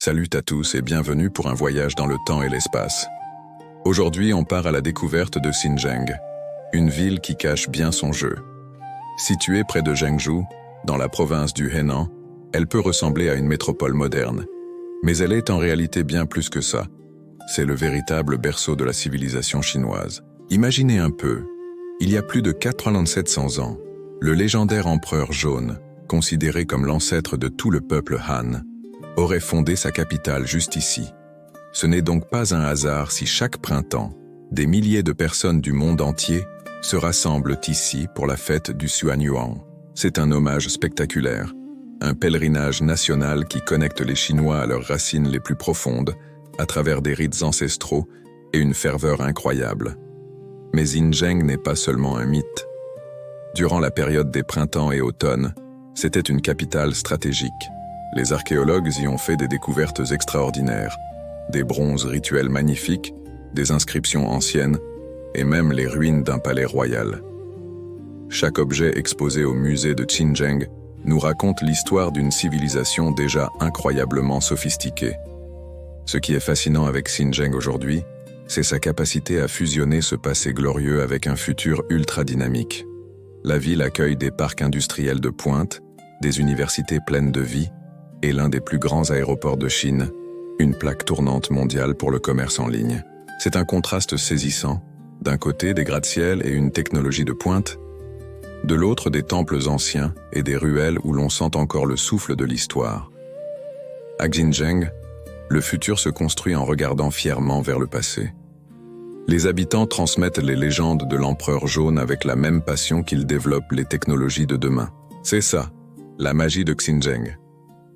Salut à tous et bienvenue pour un voyage dans le temps et l'espace. Aujourd'hui, on part à la découverte de Xinjiang, une ville qui cache bien son jeu. Située près de Zhengzhou, dans la province du Henan, elle peut ressembler à une métropole moderne. Mais elle est en réalité bien plus que ça. C'est le véritable berceau de la civilisation chinoise. Imaginez un peu, il y a plus de 4700 ans, le légendaire empereur Jaune, considéré comme l'ancêtre de tout le peuple Han, aurait fondé sa capitale juste ici. Ce n'est donc pas un hasard si chaque printemps, des milliers de personnes du monde entier se rassemblent ici pour la fête du Xuanyuan. C'est un hommage spectaculaire, un pèlerinage national qui connecte les Chinois à leurs racines les plus profondes, à travers des rites ancestraux et une ferveur incroyable. Mais Xinjiang n'est pas seulement un mythe. Durant la période des printemps et automnes, c'était une capitale stratégique. Les archéologues y ont fait des découvertes extraordinaires, des bronzes rituels magnifiques, des inscriptions anciennes et même les ruines d'un palais royal. Chaque objet exposé au musée de Xinjiang nous raconte l'histoire d'une civilisation déjà incroyablement sophistiquée. Ce qui est fascinant avec Xinjiang aujourd'hui, c'est sa capacité à fusionner ce passé glorieux avec un futur ultra dynamique. La ville accueille des parcs industriels de pointe, des universités pleines de vie, et l'un des plus grands aéroports de Chine, une plaque tournante mondiale pour le commerce en ligne. C'est un contraste saisissant. D'un côté, des gratte-ciel et une technologie de pointe, de l'autre, des temples anciens et des ruelles où l'on sent encore le souffle de l'histoire. À Xinjiang, le futur se construit en regardant fièrement vers le passé. Les habitants transmettent les légendes de l'empereur Jaune avec la même passion qu'ils développent les technologies de demain. C'est ça, la magie de Xinjiang.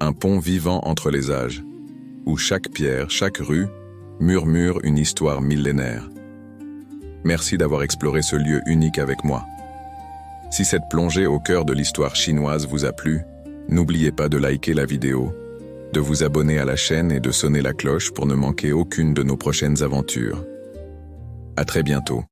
Un pont vivant entre les âges, où chaque pierre, chaque rue, murmure une histoire millénaire. Merci d'avoir exploré ce lieu unique avec moi. Si cette plongée au cœur de l'histoire chinoise vous a plu, n'oubliez pas de liker la vidéo, de vous abonner à la chaîne et de sonner la cloche pour ne manquer aucune de nos prochaines aventures. À très bientôt.